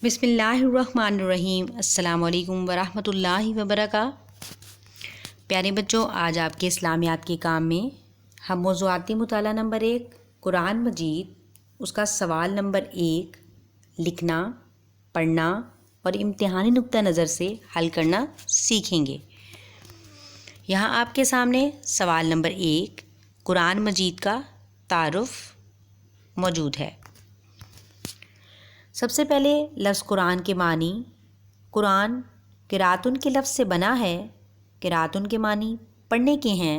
بسم اللہ الرحمن الرحیم۔ السلام علیکم ورحمۃ اللہ وبرکاتہ۔ پیارے بچوں، آج آپ کے اسلامیات کے کام میں ہم موضوعاتی مطالعہ نمبر 1 قرآن مجید، اس کا سوال نمبر 1 لکھنا، پڑھنا اور امتحانی نقطہ نظر سے حل کرنا سیکھیں گے۔ یہاں آپ کے سامنے سوال نمبر 1 قرآن مجید کا تعارف موجود ہے۔ سب سے پہلے لفظ قرآن کے معنی۔ قرآن قراتن کے لفظ سے بنا ہے۔ قراتن کے معنی پڑھنے کے ہیں۔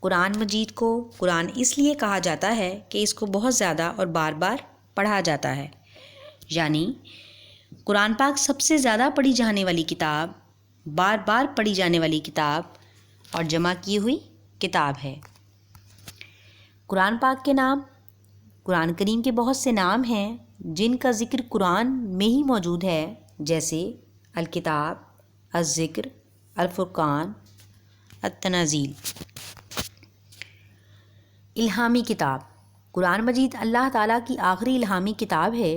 قرآن مجید کو قرآن اس لیے کہا جاتا ہے کہ اس کو بہت زیادہ اور بار بار پڑھا جاتا ہے، یعنی قرآن پاک سب سے زیادہ پڑھی جانے والی کتاب، بار بار پڑھی جانے والی کتاب اور جمع کی ہوئی کتاب ہے۔ قرآن پاک کے نام، قرآن کریم کے بہت سے نام ہیں جن کا ذکر قرآن میں ہی موجود ہے، جیسے الکتاب، الذکر، الفرقان، التنزیل۔ الہامی کتاب۔ قرآن مجید اللہ تعالیٰ کی آخری الہامی کتاب ہے۔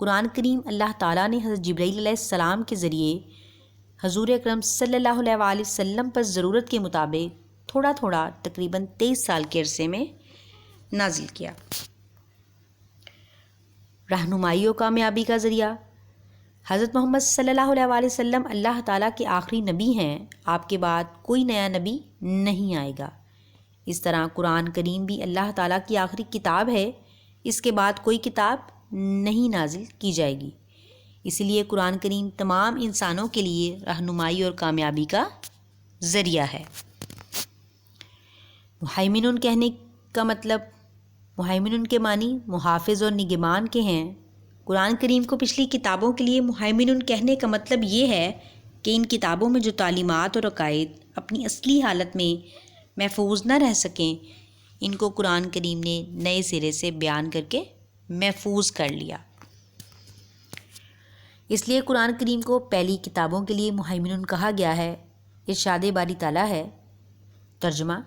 قرآن کریم اللہ تعالیٰ نے حضرت جبرائیل علیہ السلام کے ذریعے حضور اکرم صلی اللہ علیہ وآلہ وسلم پر ضرورت کے مطابق تھوڑا تھوڑا تقریباً 23 سال کے عرصے میں نازل کیا۔ رہنمائی و کامیابی کا ذریعہ۔ حضرت محمد صلی اللہ علیہ وآلہ وسلم اللہ تعالیٰ کے آخری نبی ہیں۔ آپ کے بعد کوئی نیا نبی نہیں آئے گا۔ اس طرح قرآن کریم بھی اللہ تعالیٰ کی آخری کتاب ہے۔ اس کے بعد کوئی کتاب نہیں نازل کی جائے گی۔ اس لیے قرآن کریم تمام انسانوں کے لیے رہنمائی اور کامیابی کا ذریعہ ہے۔ مہیمن کہنے کا مطلب، مہیمن کے معنی محافظ اور نگہبان کے ہیں۔ قرآن کریم کو پچھلی کتابوں کے لیے مہیمن کہنے کا مطلب یہ ہے کہ ان کتابوں میں جو تعلیمات اور عقائد اپنی اصلی حالت میں محفوظ نہ رہ سکیں، ان کو قرآن کریم نے نئے سرے سے بیان کر کے محفوظ کر لیا۔ اس لیے قرآن کریم کو پہلی کتابوں کے لیے مہیمن کہا گیا ہے۔ ارشاد باری تعالیٰ ہے، ترجمہ: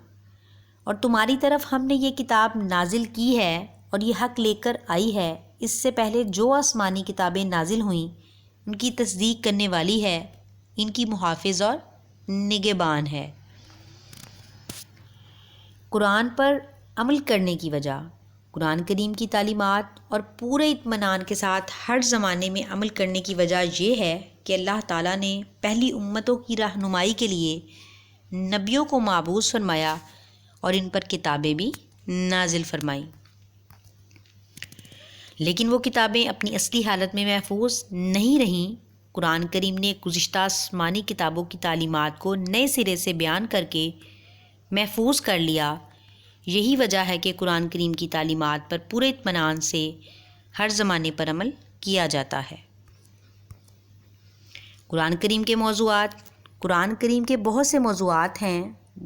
اور تمہاری طرف ہم نے یہ کتاب نازل کی ہے اور یہ حق لے کر آئی ہے۔ اس سے پہلے جو آسمانی کتابیں نازل ہوئیں ان کی تصدیق کرنے والی ہے، ان کی محافظ اور نگہبان ہے۔ قرآن پر عمل کرنے کی وجہ۔ قرآن کریم کی تعلیمات اور پورے اطمینان کے ساتھ ہر زمانے میں عمل کرنے کی وجہ یہ ہے کہ اللہ تعالیٰ نے پہلی امتوں کی رہنمائی کے لیے نبیوں کو مبعوث فرمایا اور ان پر کتابیں بھی نازل فرمائیں، لیکن وہ کتابیں اپنی اصلی حالت میں محفوظ نہیں رہیں۔ قرآن کریم نے گزشتہ آسمانی کتابوں کی تعلیمات کو نئے سرے سے بیان کر کے محفوظ کر لیا۔ یہی وجہ ہے کہ قرآن کریم کی تعلیمات پر پورے اطمینان سے ہر زمانے پر عمل کیا جاتا ہے۔ قرآن کریم کے موضوعات۔ قرآن کریم کے بہت سے موضوعات ہیں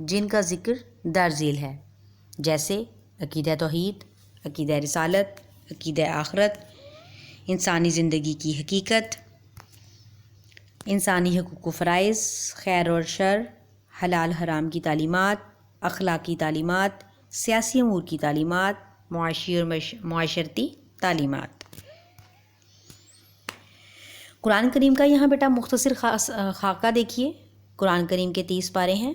جن کا ذکر درج ذیل ہے، جیسے عقیدہ توحید، عقیدہ رسالت، عقیدہ آخرت، انسانی زندگی کی حقیقت، انسانی حقوق و فرائض، خیر اور شر، حلال حرام کی تعلیمات، اخلاقی تعلیمات، سیاسی امور کی تعلیمات، معاشی اور معاشرتی تعلیمات۔ قرآن کریم کا یہاں بیٹا مختصر خاکہ دیکھیے۔ قرآن کریم کے 30 پارے ہیں۔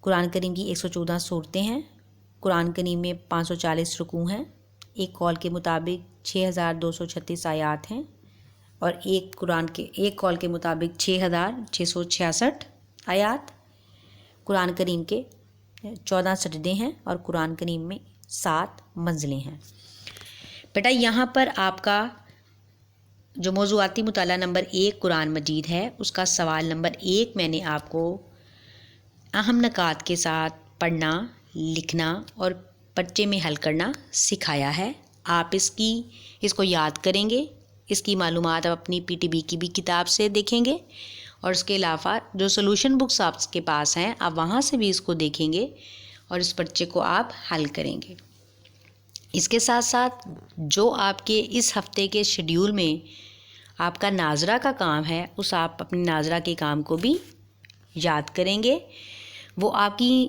قرآن کریم کی 114 سورتیں ہیں۔ قرآن کریم میں 540 رکوع ہیں۔ ایک قول کے مطابق 6236 آیات ہیں اور ایک قول کے مطابق 6666 آیات۔ قرآن کریم کے 14 سجدے ہیں اور قرآن کریم میں 7 منزلیں ہیں۔ بیٹا یہاں پر آپ کا جو موضوعاتی مطالعہ نمبر 1 قرآن مجید ہے، اس کا سوال نمبر 1 میں نے آپ کو اہم نکات کے ساتھ پڑھنا، لکھنا اور پرچے میں حل کرنا سکھایا ہے۔ آپ اس کو یاد کریں گے۔ اس کی معلومات آپ اپنی پی ٹی بی کی بھی کتاب سے دیکھیں گے اور اس کے علاوہ جو سولوشن بکس آپ کے پاس ہیں، آپ وہاں سے بھی اس کو دیکھیں گے اور اس پرچے کو آپ حل کریں گے۔ اس کے ساتھ ساتھ جو آپ کے اس ہفتے کے شیڈیول میں آپ کا ناظرہ کا کام ہے، اس آپ اپنے ناظرہ کے کام کو بھی یاد کریں گے۔ وہ آپ کی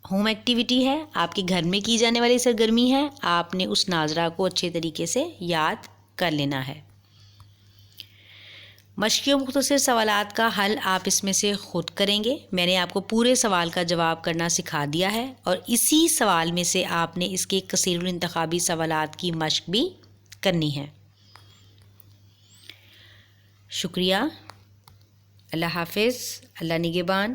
ہوم ایکٹیویٹی ہے، آپ کے گھر میں کی جانے والی سرگرمی ہے۔ آپ نے اس ناظرہ کو اچھے طریقے سے یاد کر لینا ہے۔ مشقی و مختصر سوالات کا حل آپ اس میں سے خود کریں گے. میں نے آپ کو پورے سوال کا جواب کرنا سکھا دیا ہے اور اسی سوال میں سے آپ نے اس کے کثیر الانتخابی سوالات کی مشق بھی کرنی ہے. شکریہ. اللہ حافظ. اللہ نگہبان.